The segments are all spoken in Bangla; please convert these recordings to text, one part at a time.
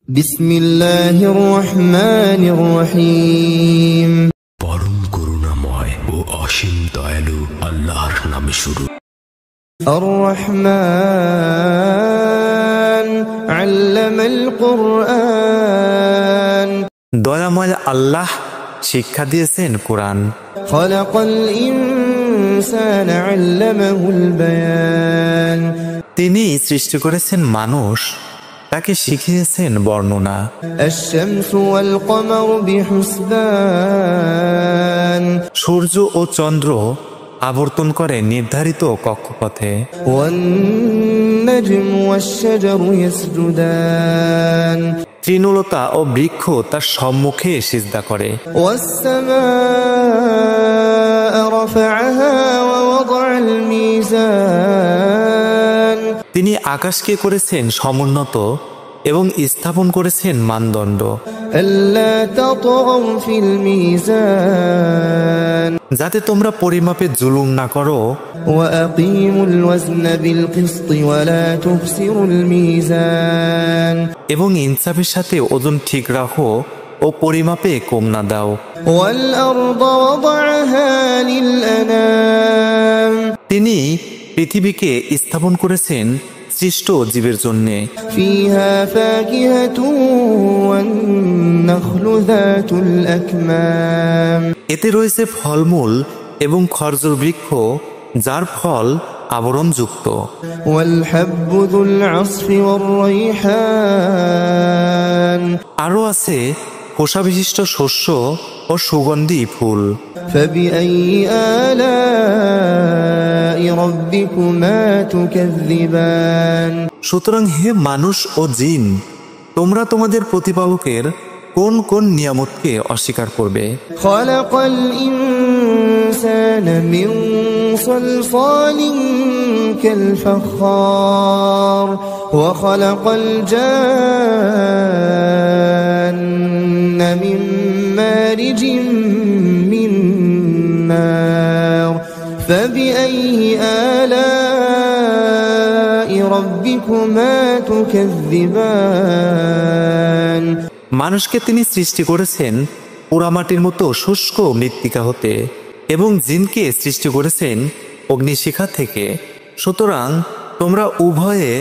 বিসমিল্লাহির রহমানির রহিম। পরম করুণাময় ও অসীম দয়ালু আল্লাহর নামে শুরু। আর রহমান আল্লামাল কুরআন, দয়াময় আল্লাহ শিক্ষা দিয়েছেন কোরআন। খালাকাল ইনসানা আল্লামাহুল বায়ান, তিনি সৃষ্টি করেছেন মানুষ, তাকে শিখিয়েছেন বর্ণনা। আশ-শামসু ওয়াল কমারু বিহুসবান, সূর্য ও চন্দ্র আবর্তন করে নির্ধারিত কক্ষপথে। ওয়ান নাজমু ওয়াশ-শাজারু ইয়াসজুদান, তৃণলতা ও বৃক্ষ তার সম্মুখে সিজদা করে। ওয়াস-সামাআ রাফা'আহা ওয়া ওয়াদা'আল মিজান, তিনি আকাশকে করেছেন সমুন্নত এবং স্থাপন করেছেন মানদণ্ড। আল্লা তাতগাউ ফিল মিজান, যাতে তোমরা পরিমাপে জুলুম না করো। ওয়া আকিমুল ওয়াজনা বিল কিসতি ওয়া লা তুখসিরুল মিজান, এবং ইনসাফের সাথে ওজন ঠিক রাখো ও পরিমাপে কম না দাও। ওয়াল আরদা ওয়াদা'আহা লিল আনাম, তিনি পৃথিবীকে স্থাপন করেছেন সৃষ্ট জীবের জন্যে। ফিহা ফাকিহাতু ওয়ান নাখলু যাতুল আকমাম, এতে রয়েছে ফলমূল এবং খরজুর বৃক্ষ, যার ফল আবরণযুক্ত। ওয়াল হাব্বু যুল আসফি ওয়ার রাইহান, আরও আছে খোসা বিশিষ্ট শস্য ও সুগন্ধি ফুল। ফাবিআইয়ি আলাই রাব্বিকুমা তুকাযযিবান, সুতরাং হে মানুষ ও জিন, তোমরা তোমাদের প্রতিপালকের কোন কোন নিয়ামতকে অস্বীকার করবে? খালাকাল ইনসানা মিন সালসালিন কাল ফাখার ওয়া খালাকাল জান্না মিন মারিজিন মিন নার, ফাবিআইয়ি আলাই রাব্বিকুমা তুকাযযিবান, মানুষকে তিনি সৃষ্টি করেছেন পোড়ামাটির মতো শুষ্ক মৃত্তিকা হতে এবং জিনকে সৃষ্টি করেছেন অগ্নিশিখা থেকে। সুতরাং তোমরা উভয়ে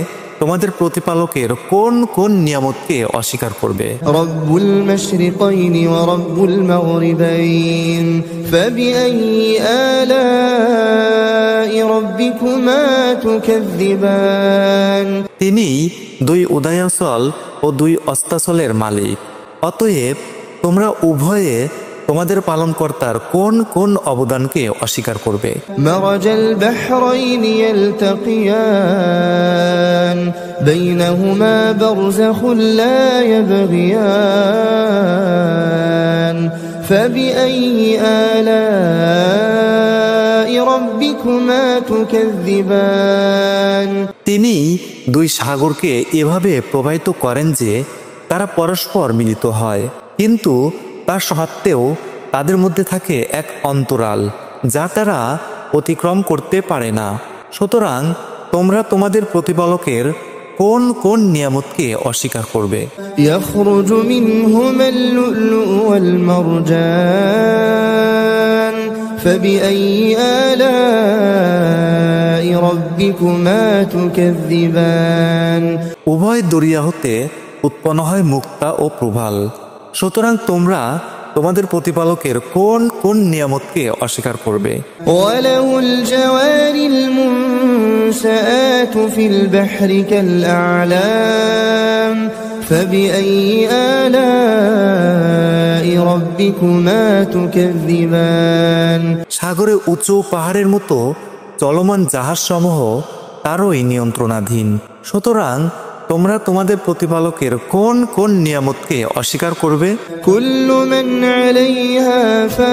তোমাদের প্রতিপালকের কোন কোন নিয়ামতকে অস্বীকার করবে? রব্বুল মাশরিকাইনি ওয়া রব্বুল মাগরিবাইন, ফাবিআইয়ি আলাই রাব্বিকুমা তুকাযযিবান, তিনি দুই উদয়াচল ও দুই অস্তাচলের মালিক। অতএব তোমরা উভয়ে তোমাদের পালনকর্তার কোন কোন অবদানকে অস্বীকার করবে? মারাজাল বাহরাইনি ইয়ালতাকিয়ান, বাইনাহুমা বারযাখুন লা ইয়াবগিয়ান, ফাবিআইয়ি আলাই রাব্বিকুমা তুকাযযিবান, তিনি দুই সাগরকে এভাবে প্রবাহিত করেন যে তারা পরস্পর মিলিত হয়, কিন্তু তার সত্ত্বেও তাদের মধ্যে থাকে এক অন্তরাল যা তারা অতিক্রম করতে পারে না। সুতরাং তোমরা তোমাদের প্রতিপালকের কোন কোন নিয়ামতকে অস্বীকার করবে? ইয়াখরুজু মিনহুমাল লু'লু'ু ওয়াল মারজান, ফাবিআইয়ি আলাই রাব্বিকুমা তুকাযযিবান, উভয় দরিয়া হতে উৎপন্ন হয় মুক্তা ও প্রবাল। সুতরাং তোমরা তোমাদের প্রতিপালকের কোন কোন নিয়ামতকে অস্বীকার করবে? ওয়ালাহুল জাওয়ারিল মুনশাআতু ফিল বাহরি কাল আ'লাম, ফাবিআইয়ি আলাই রাব্বিকুমা তুকাযযিবান, সাগরে উঁচু পাহাড়ের মতো চলমান জাহাজসমূহ তারই নিয়ন্ত্রণাধীন। সুতরাং তোমরা তোমাদের প্রতিপালকের কোন কোন নিয়ামতকে অস্বীকার করবে? কুল্লু মান আলাইহা ফান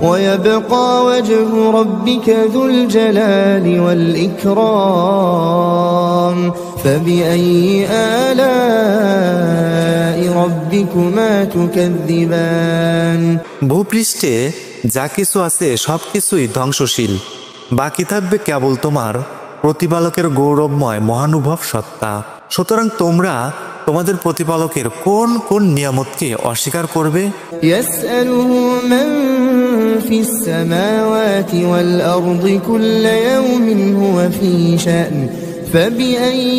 ওয়া ইয়াবকা ওয়াজহু রাব্বিকা যুল জালালি ওয়াল ইকরাম, ফাবিআইয়ি আলাই রাব্বিকুমা তুকাযযিবান, ভূপৃষ্ঠে যা কিছু আছে সবকিছুই ধ্বংসশীল, বাকি থাকবে কেবল তোমার প্রতিপালকের গৌরবময় মহানুভব সত্তা। সুতরাং তোমরা তোমাদের প্রতিপালকের কোন কোন নিয়ামতকে অস্বীকার করবে? يسأله من في السماوات والأرض كل يوم هو في شأن فبأي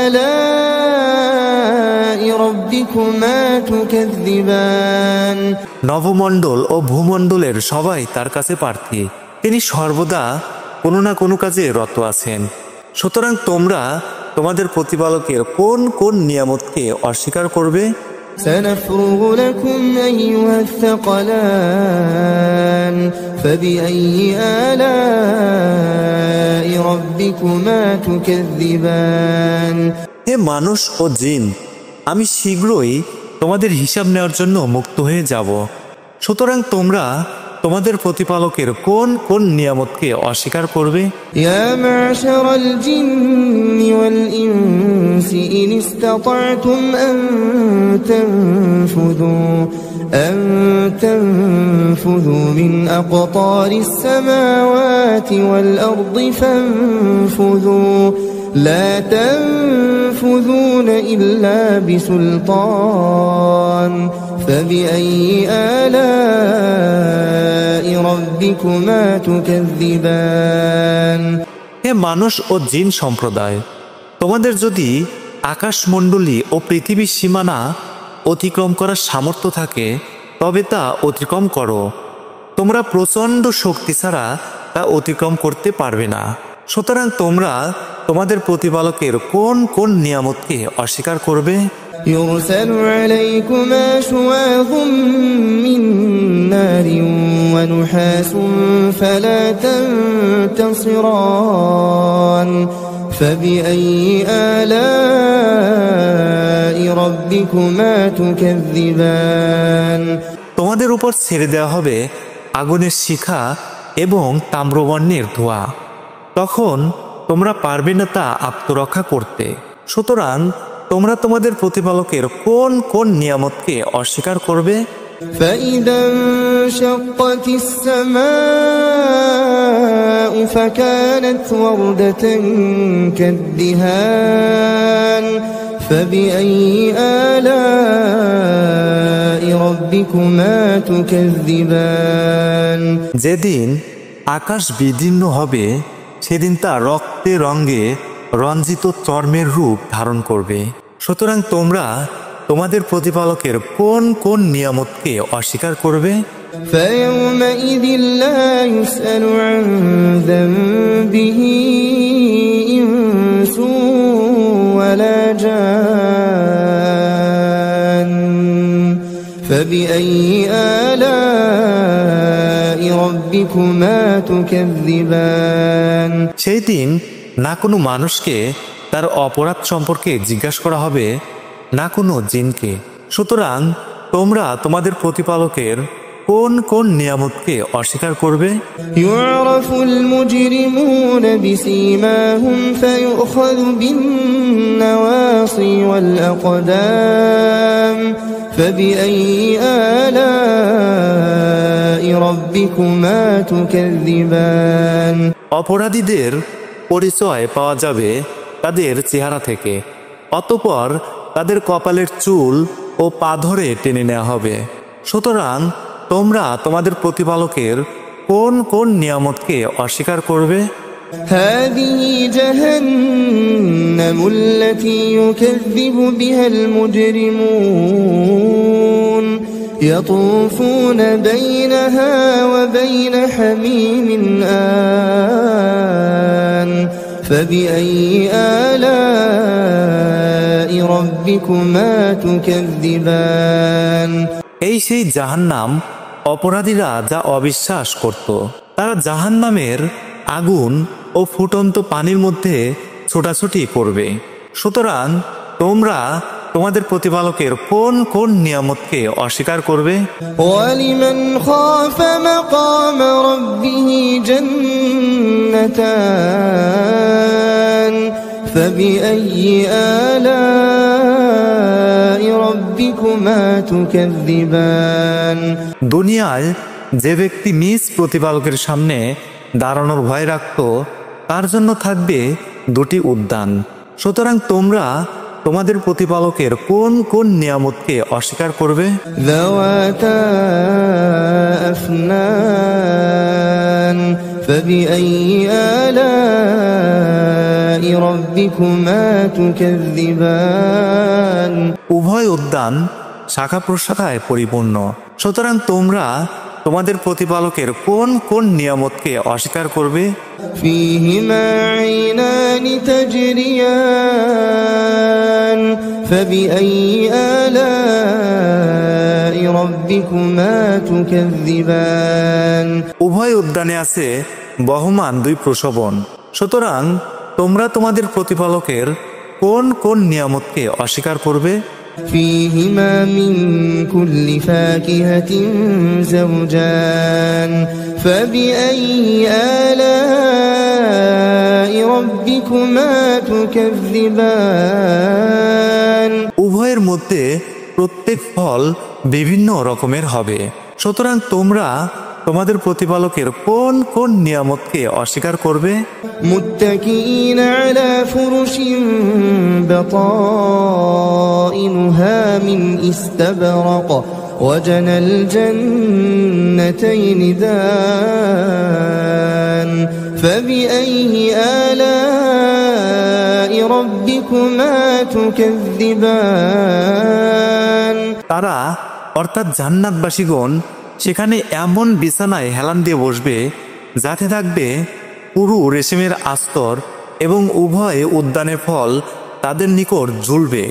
آلاء ربكما تكذبان। নবমণ্ডল ও ভূমণ্ডলের সবাই তার কাছে প্রার্থী, তিনি সর্বদা কোনো না কোনো কাজে রত আছেন। সুতরাং তোমরা তোমাদের প্রতিপালকের কোন কোন নিয়ামতকে অস্বীকার করবে? سنفرغ لكم أيها الثقلان فبأي آلاء ربكما تكذبان। হে মানুষ ও জিন, আমি শীঘ্রই তোমাদের হিসাব নেওয়ার জন্য মুক্ত হয়ে যাব। সুতরাং তোমরা তোমাদের প্রতিপালকের কোন কোন নিয়ামতকে অস্বীকার করবে? يا معشر الجن والإنس إن استطعتم أن تنفذوا من أقطار السماوات والأرض فانفذوا لا تنفذون إلا بسلطان فبأي آلاء ربكما تكذبان। হে মানুষ ও জিন সম্প্রদায়, তোমাদের যদি আকাশমণ্ডলী ও পৃথিবীর সীমানা অতিক্রম করার সামর্থ্য থাকে তবে তা অতিক্রম করো। তোমরা প্রচণ্ড শক্তি ছাড়া তা অতিক্রম করতে পারবে না। সুতরাং তোমরা তোমাদের প্রতিপালকের কোন কোন নিয়ামতকে অস্বীকার করবে? يرسل عليكما شواظ من نار ونحاس فلا تنتصران فبأي آلاء ربكما تكذبان। তোমাদের উপর ছেড়ে দেওয়া হবে আগুনের শিখা এবং তাম্রবর্ণের ধোঁয়া, তখন তোমরা পারবে না তা আত্মরক্ষা করতে। সুতরাং তোমরা তোমাদের প্রতিপালকের কোন কোন নিয়ামতকে অস্বীকার করবে? فإذا انشقت السماء فكانت وردة كالدهان فبأي آلاء ربكما تكذبان। যেদিন আকাশ বিদীর্ণ হবে সেদিন তা রক্তে রঙে রঞ্জিত চর্মের রূপ ধারণ করবে। সুতরাং তোমরা তোমাদের প্রতিপালকের কোন কোন নিয়ামতকে অস্বীকার করবে? فيومئذ لا يسأل عن ذنبه إنس ولا جان فبأي آلاء ربكما تكذبان। সেই দিন না কোনো মানুষকে তার অপরাধ সম্পর্কে জিজ্ঞাসা করা হবে, না কোনো জিনকে। সুতরাং তোমরা তোমাদের প্রতিপালকের কোন কোন নিয়ামতকে অস্বীকার করবে? يعرف المجرمون بسيماهم فيؤخذ بالنواصي والأقدام فبأي آلاء ربكما تكذبان। অপরাধীদের পরিচয় পাওয়া যাবে তাদের চেহারা থেকে, অতঃপর তাদের কপালের চুল ও পা ধরে টেনে নেওয়া হবে। সুতরাং তোমরা তোমাদের প্রতিপালকের কোন কোন নিয়ামতকে অস্বীকার করবে? هذه جهنم التي يكذب بها المجرمون يطوفون بينها وبين حميم آن فبأي آلاء ربكما تكذبان। এই সেই জাহান্নাম অপরাধীরা যা অবিশ্বাস করত। তারা জাহান্নামের আগুন ও ফুটন্ত পানির মধ্যে ছোটাছুটি করবে। সুতরাং তোমরা তোমাদের প্রতিপালকের কোন কোন নিয়ামতকে অস্বীকার করবে? وَلِمَنْ خَافَ مَقَامَ رَبِّهِ جَنَّتَانِ فَبِأَيِّ آلَاءِ رَبِّكُمَا تُكَذِّبَانِ। দুনিয়ায় যে ব্যক্তি নিজ প্রতিপালকের সামনে দাঁড়ানোর ভয় রাখত তার জন্য থাকবে দুটি উদ্যান। সুতরাং তোমরা তোমাদের প্রতিপালকের কোন কোন নিয়ামতকে অস্বীকার করবে? ذواتا أفنان فبأي آلاء ربكما تكذبان। উভয় উদ্যান শাখা প্রশাখায় পরিপূর্ণ। সুতরাং তোমরা তোমাদের প্রতিপালকের কোন কোন নিয়ামতকে অস্বীকার করবে? فيهما عينان تجريان فبأي آلاء ربكما تكذبان। উভয় উদ্যানে আছে বহমান দুই প্রসবন। সুতরাং তোমরা তোমাদের প্রতিপালকের কোন কোন নিয়ামতকে অস্বীকার করবে? فيهما من كل فاكهة زوجان فبأي آلاء ربكما تكذبان। উভয়ের মধ্যে প্রত্যেক ফল বিভিন্ন রকমের হবে। সুতরাং তোমরা তোমাদের প্রতিপালকের কোন কোন নিয়ামতকে অস্বীকার করবে? متكئين على فرش بطائنها من استبرق وجنى الجنتين دان فبأي آلاء ربكما تكذبان। তারা অর্থাৎ জান্নাতবাসীগণ সেখানে এমন বিছানায় হেলান দিয়ে বসবে যাতে থাকবে পুরু রেশমের আস্তর এবং উভয় উদ্যানের ফল তাদের নিকট ঝুলবে।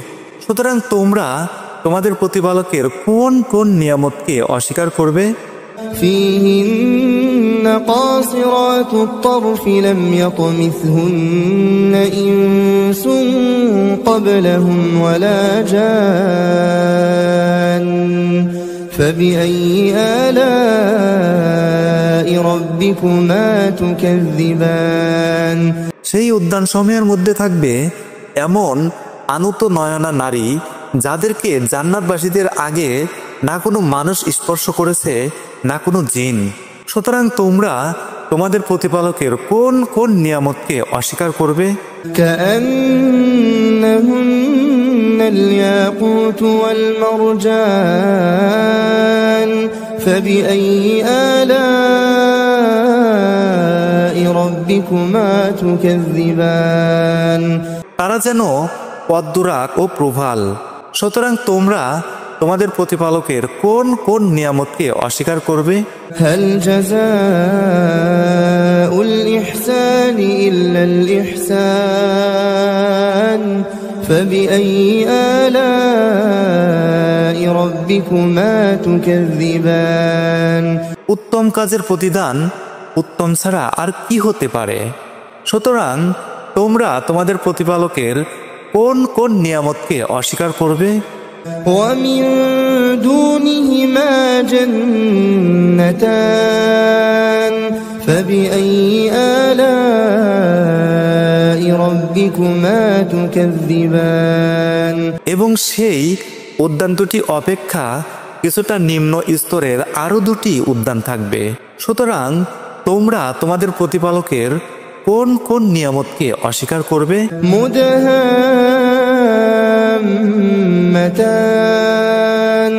সুতরাং তোমরা তোমাদের প্রতিপালকের কোন কোন নিয়ামতকে অস্বীকার করবে? فيهن قاصرات الطرف لم يطمثهن إنس قبلهم ولا جان فبأي آلاء ربكما تكذبان। সেই উদ্যান সমূহের মধ্যে থাকবে এমন আনুত নয়না নারী যাদেরকে জান্নাতবাসীদের আগে না কোনো মানুষ স্পর্শ করেছে না কোনো জিন। সুতরাং তোমরা তোমাদের প্রতিপালকের কোন কোন নিয়ামতকে অস্বীকার করবে? كأنهن الياقوت والمرجان فبأي آلاء ربكما تكذبان। তারা যেন পদ্মরাগ ও প্রভাল। সুতরাং তোমরা তোমাদের প্রতিপালকের কোন কোন নিয়ামতকে অস্বীকার করবে? هل جزاء الإحسان إلا الإحسان فبأي آلاء ربكما تكذبان। উত্তম কাজের প্রতিদান উত্তম ছাড়া আর কি হতে পারে? সুতরাং তোমরা তোমাদের প্রতিপালকের কোন কোন নিয়ামতকে অস্বীকার করবে? ومن دونهما جنتان فبأي آلاء ربكما تكذبان। এবং সেই উদ্যান দুটি অপেক্ষা কিছুটা নিম্ন স্তরের আরো দুটি উদ্যান থাকবে। সুতরাং তোমরা তোমাদের প্রতিপালকের কোন কোন নিয়ামতকে অস্বীকার করবে? مدهامتان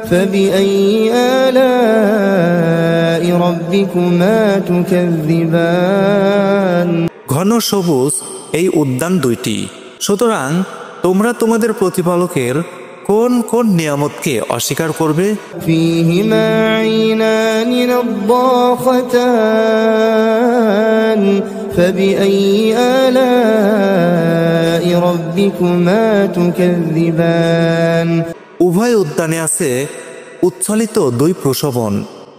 فبأي آلاء ربكما تكذبان। ঘন সবুজ এই উদ্যান দুইটি। সুতরাং তোমরা তোমাদের প্রতিপালকের কোন কোন নিয়ামতকে অস্বীকার করবে? فيهما عينان نضاختان فبأي آلاء ربكما تكذبان। উভয় উদ্যানে আছে উচ্ছ্বলিত দুই প্রসবন।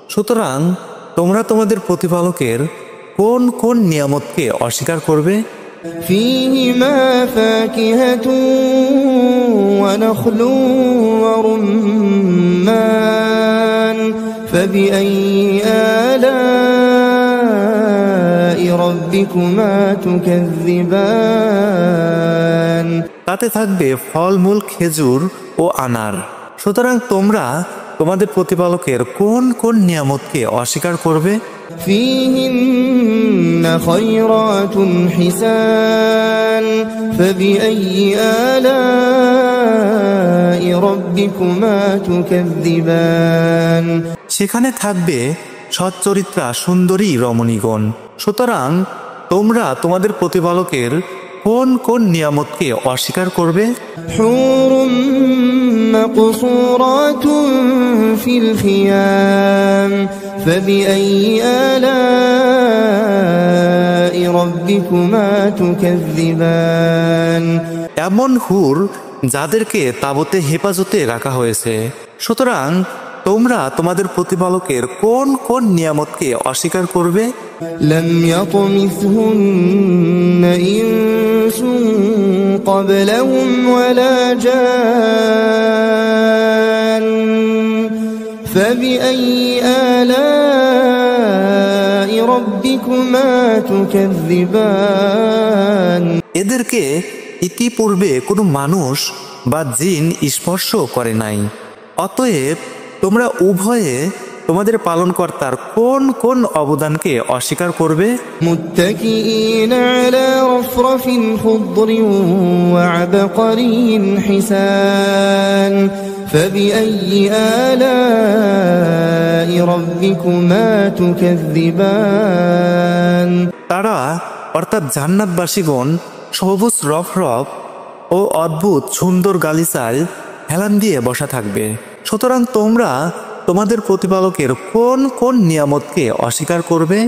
সুতরাং তোমরা তোমাদের প্রতিপালকের কোন কোন নিয়ামতকে অস্বীকার করবে? فيهما فاكهة ونخل ورمان فبأي آلاء ربكما تكذبان। তাতে থাকবে ফলমূল খেজুর ও আনার। সুতরাং তোমরা তোমাদের প্রতিপালকের কোন কোন নিয়ামতকে অস্বীকার করবে? فيهن خيرات حسان فبأي آلاء ربكما تكذبان সেখানে থাকবে সচ্চরিত্রা সুন্দরী রমণীগণ। সুতরাং তোমরা তোমাদের প্রতিপালকের কোন কোন নিয়ামতকে অস্বীকার করবে? حور مقصورات في الخيام فبأي آلاء ربكما تكذبان এমন হুর যাদেরকে তাবতে হেফাজতে রাখা হয়েছে। সুতরাং তোমরা তোমাদের প্রতিপালকের কোন কোন নিয়ামতকে অস্বীকার করবে? لم يطمثهن إنس قبلهم ولا جان فبأي آلاء ربكما تكذبان এদেরকে ইতিপূর্বে কোনো মানুষ বা জিন স্পর্শ করে নাই। অতএব তোমরা উভয়ে তোমাদের পালনকর্তার কোন কোন অবদানকে অস্বীকার করবে? متكئين على رفرف خضر وعبقري حسان فبأي آلاء ربكما تكذبان তারা অর্থাৎ জান্নাতবাসীগণ সবুজ রফরফ ও অদ্ভুত সুন্দর গালিচায় হেলান দিয়ে বসা থাকবে। সুতরাং তোমরা তোমাদের প্রতিপালকের কোন কোন নিয়ামতকে অস্বীকার করবে?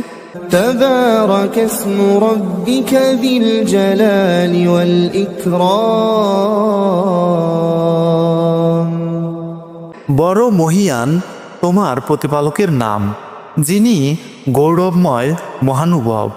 تبارك اسم ربك ذي الجلال والإكرام বড় মহিয়ান তোমার প্রতিপালকের নাম, যিনি গৌরবময় মহানুভব।